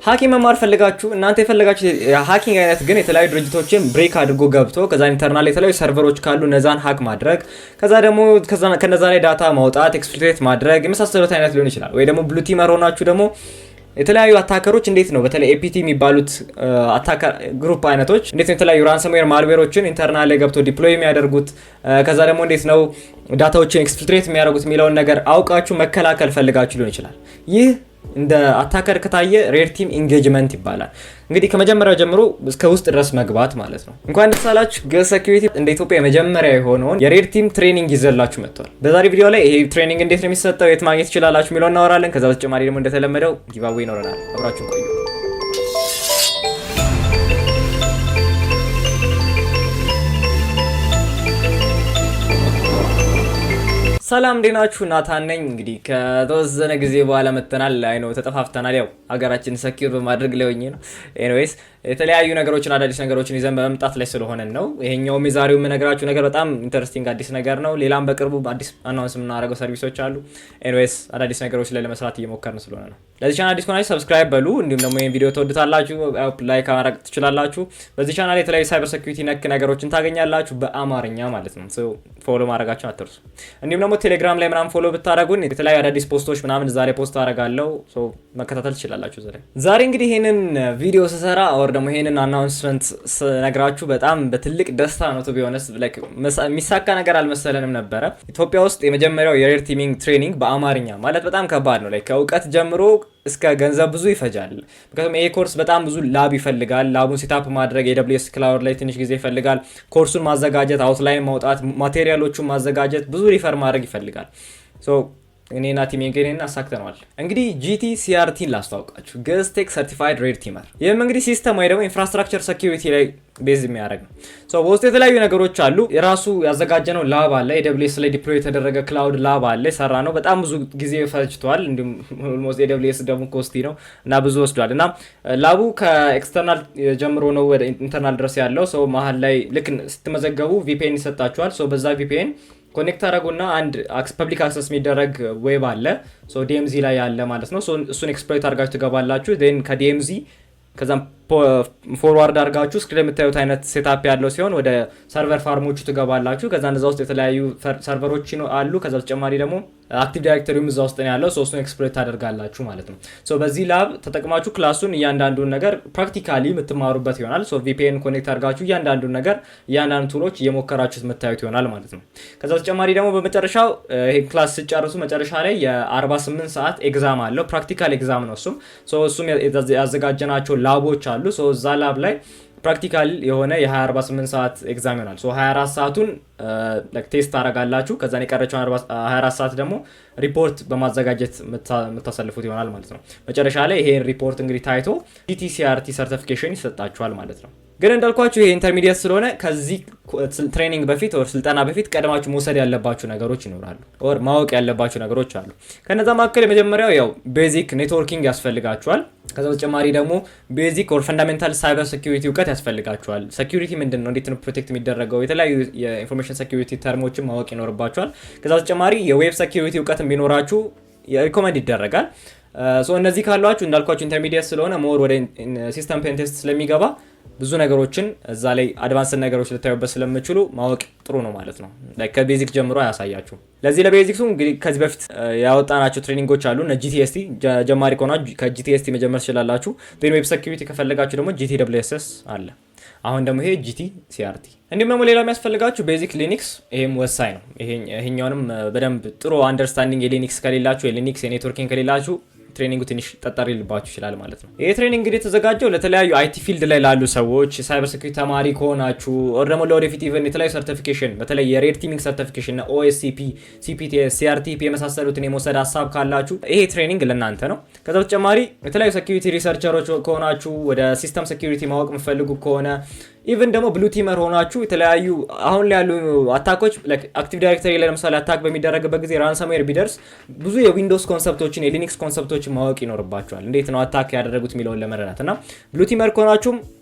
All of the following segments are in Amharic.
ሃኪንግ መማር ፈልጋችሁ እናንተ የፈለጋችሁ ሃኪንግ አይነት ግን የተለያዩ ድርጅቶችን ብሬክ አድርጎ ገብቶ ከዛ ኢንተርናል የተለያዩ ሰርቨሮች ካሉ እነዛን ሃክ ማድረግ ከዛ ደግሞ ከነዛ ላይ ዳታ ማውጣት ኤክስፕሎይት ማድረግ የመሳሰሉት አይነት ሊሆን ይችላል። ወይ ደግሞ ብሉ ቲመር ሆናችሁ ደግሞ የተለያዩ አታከሮች እንዴት ነው በተለይ ኤፒቲ የሚባሉት አታከር ግሩፕ አይነቶች እንዴት ነው የተለያዩ ራንሰምዌር ማልዌሮችን ኢንተርናል ላይ ገብቶ ዲፕሎይ የሚያደርጉት ከዛ ደግሞ እንዴት ነው ዳታዎችን ኤክስፊልትሬት የሚያደርጉት የሚለውን ነገር አውቃችሁ መከላከል ፈልጋችሁ ሊሆን ይችላል። ይህ እንደ አታከር ከታየ ሬድ ቲም ኢንጌጅመንት ይባላል። እንግዲህ ከመጀመሪያው ጀምሮ እስከ ውስጥ ድረስ መግባት ማለት ነው። እንኳን ደስ አላችሁ። ገስ ሴኩሪቲ እንደ ኢትዮጵያ የመጀመሪያ የሆነውን የሬድ ቲም ትሬኒንግ ይዘላችሁ መጥቷል። በዛሬ ቪዲዮ ላይ ይሄ ትሬኒንግ እንዴት ነው የሚሰጠው፣ የት ማግኘት ትችላላችሁ የሚለውን እናወራለን። ከዛ በተጨማሪ ደግሞ እንደተለመደው ጊቫዌ ይኖረናል። አብራችሁን ቆዩ። ሰላም እንዴት ናችሁ? ናታን ነኝ። እንግዲህ ከተወሰነ ጊዜ በኋላ መተናል። አይ ነው ተጠፋፍተናል። ያው ሀገራችን ሰኪዩር በማድረግ ላይ ሆኜ ነው። ኤኒዌይስ የተለያዩ ነገሮችን አዳዲስ ነገሮችን ይዘን በመምጣት ላይ ስለሆነ ነው። ይሄኛውም የዛሬው የምነግራችሁ ነገር በጣም ኢንተረስቲንግ አዲስ ነገር ነው። ሌላም በቅርቡ አዲስ አናውንስ የምናደርገው ሰርቪሶች አሉ። ኤኒዌይስ አዳዲስ ነገሮች ላይ ለመስራት እየሞከርን ስለሆነ ነው። ለዚህ ቻናል አዲስ ከሆናችሁ ሰብስክራይብ በሉ። እንዲሁም ደግሞ ይሄን ቪዲዮ ተወዱታላችሁ ላይክ ማድረግ ትችላላችሁ። በዚህ ቻናል የተለያዩ ሳይበር ሴኩሪቲ ነክ ነገሮችን ታገኛላችሁ በአማርኛ ማለት ነው። ሶ ፎሎ ማድረጋችሁን አትርሱ። እንዲሁም ደግሞ ቴሌግራም ላይ ምናምን ፎሎ ብታደርጉን የተለያዩ አዳዲስ ፖስቶች ምናምን ዛሬ ፖስት አደርጋለሁ። ሶ መከታተል ትችላላችሁ። ዛሬ እንግዲህ ይሄንን ቪዲዮ ስሰራ ኦር ደግሞ ይሄንን አናውንስመንት ነግራችሁ በጣም በትልቅ ደስታ ነው። ቱ ቢሆንስ ላይክ የሚሳካ ነገር አልመሰለንም ነበረ። ኢትዮጵያ ውስጥ የመጀመሪያው የሬድ ቲሚንግ ትሬኒንግ በአማርኛ ማለት በጣም ከባድ ነው። ላይክ ከእውቀት ጀምሮ እስከ ገንዘብ ብዙ ይፈጃል። ምክንያቱም ይሄ ኮርስ በጣም ብዙ ላብ ይፈልጋል። ላቡን ሴታፕ ማድረግ AWS ክላውድ ላይ ትንሽ ጊዜ ይፈልጋል። ኮርሱን ማዘጋጀት፣ አውትላይን ማውጣት፣ ማቴሪያሎቹን ማዘጋጀት፣ ብዙ ሪፈር ማድረግ ይፈልጋል። ሶ እኔና ቲሜ ግን አሳክተናል። እንግዲህ GTCRTን ላስተዋውቃችሁ፣ ገስቴክ ሰርቲፋይድ ሬድ ቲመር። ይህም እንግዲህ ሲስተም ወይ ደግሞ ኢንፍራስትራክቸር ሴኩሪቲ ላይ ቤዝ የሚያደርግ ነው። ሶ በውስጡ የተለያዩ ነገሮች አሉ። የራሱ ያዘጋጀነው ላብ አለ። AWS ላይ ዲፕሎይ የተደረገ ክላውድ ላብ አለ። ሰራ ነው። በጣም ብዙ ጊዜ ፈጅቷል። እንዲሁም ኦልሞስት AWS ደግሞ ኮስቲ ነው እና ብዙ ወስዷል። እና ላቡ ከኤክስተርናል ጀምሮ ነው ወደ ኢንተርናል ድረስ ያለው። ሶ መሀል ላይ ልክ ስትመዘገቡ VPN ይሰጣችኋል። ሶ በዛ VPN ኮኔክት አደረጉና አንድ ፐብሊክ አክሰስ የሚደረግ ዌብ አለ። ሶ DMZ ላይ ያለ ማለት ነው። ሶ እሱን ኤክስፕሎይት አድርጋችሁ ትገባላችሁ። ዜን ከDMZ ከዛም ፎርዋርድ አድርጋችሁ ስክሪን የምታዩት አይነት ሴታፕ ያለው ሲሆን ወደ ሰርቨር ፋርሞቹ ትገባላችሁ። ከዛ እዛ ውስጥ የተለያዩ ሰርቨሮች አሉ። ከዛ ተጨማሪ ደግሞ አክቲቭ ዳይሬክተሪውም እዛ ውስጥ ነው ያለው። ሶስቱን ኤክስፕሎይት ታደርጋላችሁ ማለት ነው። ሶ በዚህ ላብ ተጠቅማችሁ ክላሱን እያንዳንዱን ነገር ፕራክቲካሊ የምትማሩበት ይሆናል። ሶ VPN ኮኔክት አድርጋችሁ እያንዳንዱን ነገር እያንዳንዱ ቱሎች እየሞከራችሁት የምታዩት ይሆናል ማለት ነው። ከዛ ተጨማሪ ደግሞ በመጨረሻው ይሄን ክላስ ሲጨርሱ መጨረሻ ላይ የ48 ሰዓት ኤግዛም አለው። ፕራክቲካል ኤግዛም ነው እሱም። ሶ እሱም ያዘጋጀናቸው ላቦች አሉ። ሶ እዛ ላብ ላይ ፕራክቲካል የሆነ የ48 ሰዓት ኤግዛም ይሆናል። ሶ 24 ሰዓቱን ቴስት ታደርጋላችሁ። ከዛ የቀረችውን 24 ሰዓት ደግሞ ሪፖርት በማዘጋጀት የምታሳልፉት ይሆናል ማለት ነው። መጨረሻ ላይ ይሄን ሪፖርት እንግዲህ ታይቶ GTCRT ሰርቲፊኬሽን ይሰጣችኋል ማለት ነው። ግን እንዳልኳችሁ ይሄ ኢንተርሚዲየት ስለሆነ ከዚህ ትሬኒንግ በፊት ወር ስልጠና በፊት ቀድማችሁ መውሰድ ያለባችሁ ነገሮች ይኖራሉ፣ ወር ማወቅ ያለባችሁ ነገሮች አሉ። ከነዛ መካከል የመጀመሪያው ያው ቤዚክ ኔትወርኪንግ ያስፈልጋችኋል። ከዛ በተጨማሪ ደግሞ ቤዚክ ኦር ፈንዳሜንታል ሳይበር ሴኩሪቲ እውቀት ያስፈልጋችኋል። ሴኩሪቲ ምንድነው፣ እንዴት ነው ፕሮቴክት የሚደረገው፣ የተለያዩ የኢንፎርሜሽን ሴኩሪቲ ተርሞችን ማወቅ ይኖርባችኋል። ከዛ በተጨማሪ የዌብ ሴኩሪቲ እውቀት ቢኖራችሁ ሪኮመንድ ይደረጋል። ሶ እነዚህ ካሏችሁ እንዳልኳችሁ ኢንተርሚዲየት ስለሆነ ሞር ወደ ሲስተም ፔን ቴስት ስለሚገባ ብዙ ነገሮችን እዛ ላይ አድቫንስ ነገሮች ልታዩበት ስለምችሉ ማወቅ ጥሩ ነው ማለት ነው። ከቤዚክ ጀምሮ ያሳያችሁ። ለዚህ ለቤዚክሱ እንግዲህ ከዚህ በፊት ያወጣናቸው ትሬኒንጎች አሉ። GTST ጀማሪ ከሆናችሁ ከGTST መጀመር ትችላላችሁ። ዌብ ሴኩሪቲ ከፈለጋችሁ ደግሞ GTWSS አለ። አሁን ደግሞ ይሄ GTCRT። እንዲሁም ደግሞ ሌላ የሚያስፈልጋችሁ ቤዚክ ሊኒክስ፣ ይሄም ወሳኝ ነው። ይሄኛውንም በደንብ ጥሩ አንደርስታንዲንግ የሊኒክስ ከሌላችሁ የሊኒክስ የኔትወርኪንግ ከሌላችሁ ትሬኒንጉ ትንሽ ጠጣሪ ልባችሁ ይችላል ማለት ነው። ይሄ ትሬኒንግ እንግዲህ የተዘጋጀው ለተለያዩ IT ፊልድ ላይ ላሉ ሰዎች፣ ሳይበር ሴኩሪቲ ተማሪ ከሆናችሁ ኦር ደግሞ ለወደፊት ኢቨን የተለያዩ ሰርቲፊኬሽን በተለይ የሬድ ቲሚንግ ሰርቲፊኬሽን እና OSCP፣ CPTS፣ CRTP የመሳሰሉትን የመውሰድ ሀሳብ ካላችሁ ይሄ ትሬኒንግ ለእናንተ ነው። ከዛ በተጨማሪ የተለያዩ ሴኩሪቲ ሪሰርቸሮች ከሆናችሁ፣ ወደ ሲስተም ሴኩሪቲ ማወቅ የምትፈልጉ ከሆነ ኢቨን ደግሞ ብሉ ቲመር ሆናችሁ የተለያዩ አሁን ላይ ያሉ አታኮች አክቲቭ ዳይሬክተሪ ላይ ለምሳሌ አታክ በሚደረግበት ጊዜ ራንሰምዌር ቢደርስ ብዙ የዊንዶውስ ኮንሰፕቶችን የሊነክስ ኮንሰፕቶችን ማወቅ ይኖርባችኋል። እንዴት ነው አታክ ያደረጉት የሚለውን ለመረዳት እና ብሉ ቲመር ከሆናችሁም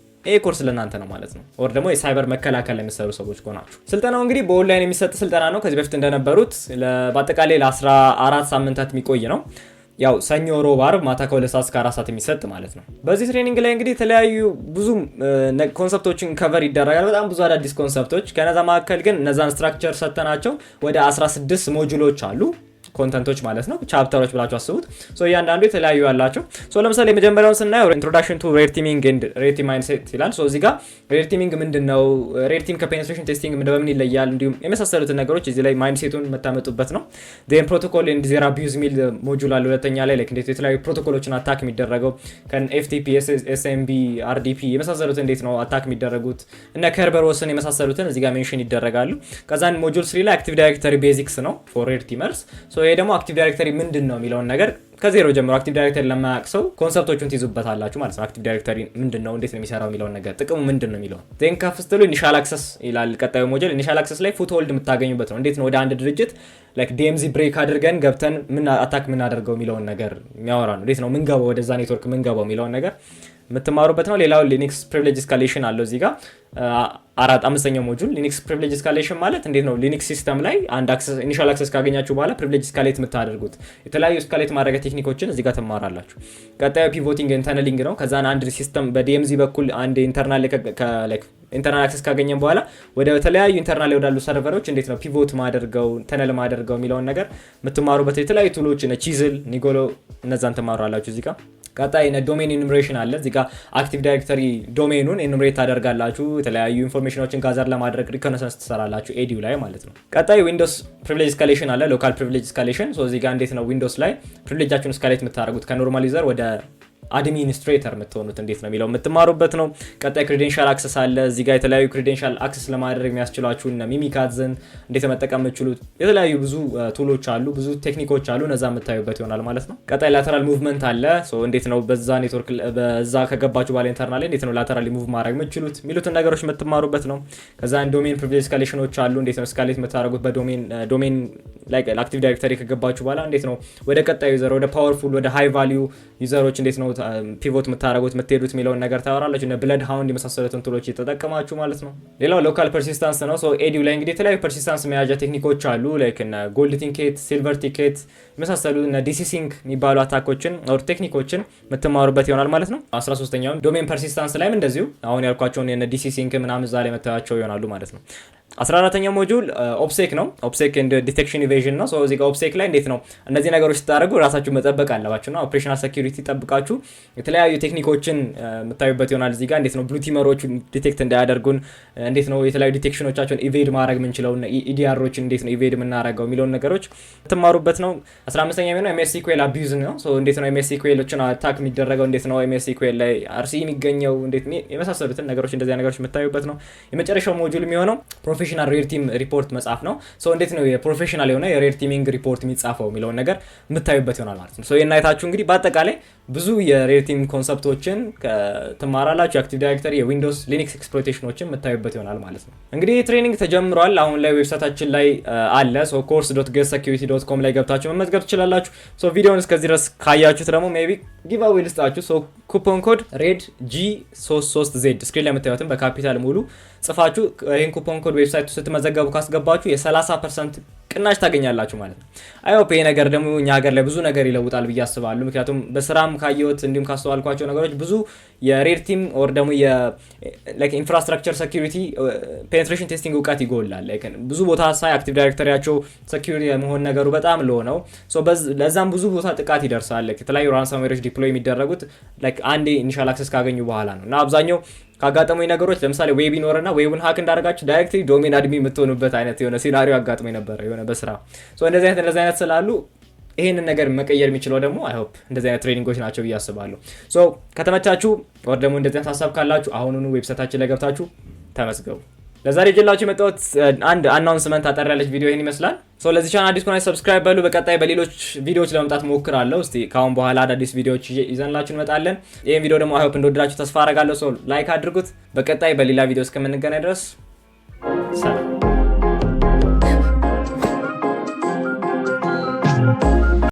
ይሄ ኮርስ ለእናንተ ነው ማለት ነው። ኦር ደግሞ የሳይበር መከላከል ለሚሰሩ ሰዎች ከሆናችሁ ስልጠናው እንግዲህ በኦንላይን የሚሰጥ ስልጠና ነው። ከዚህ በፊት እንደነበሩት በአጠቃላይ ለ14 ሳምንታት የሚቆይ ነው። ያው ሰኞ፣ ሮብ፣ አርብ ማታ ከ2 ሰዓት እስከ 4 ሰዓት የሚሰጥ ማለት ነው። በዚህ ትሬኒንግ ላይ እንግዲህ የተለያዩ ብዙ ኮንሰፕቶችን ከቨር ይደረጋል። በጣም ብዙ አዳዲስ ኮንሰፕቶች። ከነዛ መካከል ግን እነዛን ስትራክቸር ሰጥተናቸው ወደ 16 ሞጁሎች አሉ ኮንተንቶች ማለት ነው። ቻፕተሮች ብላችሁ አስቡት። ሶ እያንዳንዱ የተለያዩ ያላቸው። ሶ ለምሳሌ የመጀመሪያውን ስናየው ኢንትሮዳክሽን ቱ ሬድ ቲሚንግ ኤንድ ሬድ ቲም ማይንድሴት ይላል። ሶ እዚህ ጋር ሬድ ቲሚንግ ምንድነው፣ ሬድ ቲም ከፔኔትሬሽን ቴስቲንግ በምን ይለያል፣ እንዲሁም የመሳሰሉትን ነገሮች እዚህ ላይ ማይንድሴቱን መታመጡበት ነው። ዴን ፕሮቶኮል ኤንድ ዜሮ አቢዩዝ ሚል ሞጁል አለ ሁለተኛ ላይ ላይክ እንዴት የተለያዩ ፕሮቶኮሎችን አታክ የሚደረገው ከኤፍቲፒ፣ ኤስኤምቢ፣ አርዲፒ የመሳሰሉትን እንዴት ነው አታክ የሚደረጉት እና ከርበሮስን የመሳሰሉትን እዚህ ጋር ሜንሽን ይደረጋሉ። ከዛን ሞጁል 3 ላይ አክቲቭ ዳይሬክተሪ ቤዚክስ ነው ፎር ሬድ ቲመርስ። ይሄ ደግሞ አክቲቭ ዳይሬክተሪ ምንድን ነው የሚለውን ነገር ከዜሮ ጀምሮ አክቲቭ ዳይሬክተሪ ለማያውቅ ሰው ኮንሰፕቶቹን ትይዙበታላችሁ ማለት ነው። አክቲቭ ዳይሬክተሪ ምንድን ነው፣ እንዴት ነው የሚሰራው የሚለውን ነገር፣ ጥቅሙ ምንድን ነው የሚለውን። ዜን ከፍ ስትሉ ኢኒሻል አክሰስ ይላል ቀጣዩ ሞጁል። ኢኒሻል አክሰስ ላይ ፉት ሆልድ የምታገኙበት ነው። እንዴት ነው ወደ አንድ ድርጅት ላይክ ዲኤምዚ ብሬክ አድርገን ገብተን ምን አታክ ምናደርገው የሚለውን ነገር የሚያወራ ነው። እንዴት ነው ምንገባው ወደዛ ኔትወርክ ምንገባው የሚለውን ነገር የምትማሩበት ነው። ሌላው ሊኒክስ ፕሪቪሌጅ ኤስካሌሽን አለው እዚህ ጋር አምስተኛው ሞጁል። ሊኒክስ ፕሪቪሌጅ ኤስካሌሽን ማለት እንዴት ነው ሊኒክስ ሲስተም ላይ አንድ አክሰስ ኢኒሻል አክሰስ ካገኛችሁ በኋላ ፕሪቪሌጅ ኤስካሌት የምታደርጉት የተለያዩ ኤስካሌት ማድረጊያ ቴክኒኮችን እዚህ ጋር ትማራላችሁ። ቀጣዩ ፒቮቲንግ ኤንድ ተነሊንግ ነው። ከዛን አንድ ሲስተም በዲኤምዚ በኩል አንድ ኢንተርናል ኢንተርናል አክሰስ ካገኘን በኋላ ወደ ተለያዩ ኢንተርናል ላይ ወዳሉ ሰርቨሮች እንዴት ነው ፒቮት ማደርገው ተነል ማደርገው የሚለውን ነገር የምትማሩበት የተለያዩ ቱሎች እነ ቺዝል፣ ኒጎሎ እነዛን ትማራላችሁ እዚህ ጋር። ቀጣይ ዶሜን ኢኑሜሬሽን አለ እዚህ ጋር አክቲቭ ዳይሬክተሪ ዶሜኑን ኢኑሜሬት ታደርጋላችሁ። የተለያዩ ኢንፎርሜሽኖችን ጋዘር ለማድረግ ሪኮነሰንስ ትሰራላችሁ ኤዲዩ ላይ ማለት ነው። ቀጣይ ዊንዶውስ ፕሪቪሌጅ ኤስካሌሽን አለ ሎካል ፕሪቪሌጅ ኤስካሌሽን። እዚህ ጋር እንዴት ነው ዊንዶውስ ላይ ፕሪቪሌጃችሁን ኤስካሌት የምታደርጉት ከኖርማል ዩዘር ወደ አድሚኒስትሬተር የምትሆኑት እንዴት ነው የሚለው የምትማሩበት ነው። ቀጣይ ክሬዴንሻል አክሰስ አለ እዚህ ጋር የተለያዩ ክሬዴንሻል አክሰስ ለማድረግ የሚያስችሏችሁ እና ሚሚካዝን እንዴት መጠቀም የምትችሉት የተለያዩ ብዙ ቱሎች አሉ፣ ብዙ ቴክኒኮች አሉ። እነዛ የምታዩበት ይሆናል ማለት ነው። ቀጣይ ላተራል ሙቭመንት አለ። እንዴት ነው በዛ ኔትወርክ በዛ ከገባችሁ ባለ ኢንተርናል እንዴት ነው ላተራሊ ሙቭ ማድረግ የምትችሉት የሚሉትን ነገሮች የምትማሩበት ነው። ከዛ ዶሜን ፕሪቪሌጅ ኤስካሌሽኖች አሉ። እንዴት ነው ኤስካሌት የምታደርጉት በዶሜን ላይ አክቲቭ ዳይሬክተሪ ከገባችሁ በኋላ እንዴት ነው ወደ ቀጣዩ ዩዘር ወደ ፓወርፉል ወደ ሃይ ቫልዩ ዩዘሮች እንዴት ነው ፒቮት የምታደርጉት የምትሄዱት የሚለውን ነገር ታወራላችሁ። እና ብለድ ሃውንድ የመሳሰሉትን ቱሎች እየተጠቀማችሁ ማለት ነው። ሌላው ሎካል ፐርሲስታንስ ነው። ኤዲዩ ላይ እንግዲህ የተለያዩ ፐርሲስታንስ መያዣ ቴክኒኮች አሉ ላይክ እና ጎልድ ቲኬት፣ ሲልቨር ቲኬት የመሳሰሉ እና ዲሲሲንግ የሚባሉ አታኮችን ኦር ቴክኒኮችን የምትማሩበት ይሆናል ማለት ነው። 13ኛው ዶሜን ፐርሲስታንስ ላይም እንደዚሁ አሁን ያልኳቸውን የነ ዲሲሲንግ ምናምን እዛ ላይ መታያቸው ይሆናሉ ማለት ነው። 14ኛው ሞጁል ኦፕሴክ ነው። ኦፕሴክ ኤንድ ዲቴክሽን ኢቬዥን ነው። እዚህ ጋር ኦፕሴክ ላይ እንዴት ነው እነዚህ ነገሮች ስታደርጉ ራሳችሁ መጠበቅ አለባችሁና ኦፕሬሽናል ሴኩሪቲ ጠብቃችሁ የተለያዩ ቴክኒኮችን የምታዩበት ይሆናል። እዚህ ጋር እንዴት ነው ብሉ ቲመሮቹ ዲቴክት እንዳያደርጉን እንዴት ነው የተለያዩ ዲቴክሽኖቻቸውን ኢቬድ ማድረግ የምንችለው እና ኢዲአሮችን እንዴት ነው ኢቬድ የምናደርገው የሚለውን ነገሮች ትማሩበት ነው። 15ኛ የሚሆነው ኤምኤስሲኩኤል አቢዩዝ ነው። እንዴት ነው ኤምኤስሲኩኤሎችን አታክ የሚደረገው፣ እንዴት ነው ኤምኤስሲኩኤል ላይ አርሲ የሚገኘው፣ እንዴት የመሳሰሉትን ነገሮች እንደዚህ ነገሮች የምታዩበት ነው። የመጨረሻው ሞጁል የሚሆነው ፕሮፌሽናል ሬድ ቲም ሪፖርት መጻፍ ነው። እንዴት ነው የፕሮፌሽናል የሆነ የሬድ ቲሚንግ ሪፖርት የሚጻፈው የሚለውን ነገር የምታዩበት ይሆናል ማለት ነው። የናይታችሁ እንግዲህ በአጠቃላይ ብዙ የሬድ ቲም ኮንሰፕቶችን ትማራላችሁ። የአክቲቭ ዳይሬክተሪ፣ የዊንዶውስ ሊኒክስ ኤክስፕሎይቴሽኖችን የምታዩበት ይሆናል ማለት ነው። እንግዲህ ትሬኒንግ ተጀምሯል። አሁን ላይ ዌብሳይታችን ላይ አለ። course.getsecurity.com ላይ ገብታችሁ መመዝገብ ትችላላችሁ። ቪዲዮውን እስከዚህ ድረስ ካያችሁት ደግሞ ሜቢ ጊቫዌይ ልስጣችሁ። ኩፖን ኮድ ሬድ G33Z ስክሪን ላይ የምታዩትን በካፒታል ሙሉ ጽፋችሁ ይህን ኩፖን ኮድ ዌብሳይቱ ስትመዘገቡ ካስገባችሁ የ30% ቅናሽ ታገኛላችሁ ማለት ነው። አይሆፕ ይሄ ነገር ደግሞ እኛ ሀገር ላይ ብዙ ነገር ይለውጣል ብዬ አስባለሁ። ምክንያቱም በስራም ካየሁት እንዲሁም ካስተዋልኳቸው ነገሮች ብዙ የሬድ ቲም ኦር ደግሞ ኢንፍራስትራክቸር ሴኩሪቲ ፔኔትሬሽን ቴስቲንግ እውቀት ይጎላል። ብዙ ቦታ ሳይ አክቲቭ ዳይሬክተሪያቸው ሴኩሪቲ የመሆን ነገሩ በጣም ሎ ነው። ለዛም ብዙ ቦታ ጥቃት ይደርሳል። የተለያዩ ራንሳምዌሮች ዲፕሎይ የሚደረጉት አንዴ ኢኒሻል አክሰስ ካገኙ በኋላ ነው እና አብዛኛው ካጋጠሙኝ ነገሮች ለምሳሌ ዌብ ይኖርና ዌቡን ሀክ እንዳደረጋችሁ ዳይሬክትሊ ዶሜን አድሚ የምትሆኑበት አይነት የሆነ ሲናሪዮ አጋጥሞኝ ነበር የሆነ በስራ እንደዚህ አይነት ስላሉ ይሄንን ነገር መቀየር የሚችለው ደግሞ አይ ሆፕ እንደዚህ አይነት ትሬኒንጎች ናቸው ብዬ አስባለሁ። ከተመቻችሁ ወር ደግሞ እንደዚህ አይነት ሀሳብ ካላችሁ አሁኑኑ ዌብሳይታችን ላይ ገብታችሁ ተመዝገቡ። ለዛሬ ጀላችሁ የመጣሁት አንድ አናውንስመንት አጠር ያለች ቪዲዮ ይሄን ይመስላል። ለዚህ ቻናል አዲስ ከሆናችሁ ሰብስክራይብ በሉ። በቀጣይ በሌሎች ቪዲዮዎች ለመምጣት ሞክራለሁ። እስቲ ካሁን በኋላ አዳዲስ ቪዲዮዎች ይዘንላችሁ እንመጣለን። ይሄን ቪዲዮ ደግሞ አይ ሆፕ እንደወደዳችሁ ተስፋ አደርጋለሁ። ላይክ አድርጉት። በቀጣይ በሌላ ቪዲዮ እስከምንገናኝ ድረስ ሰላም።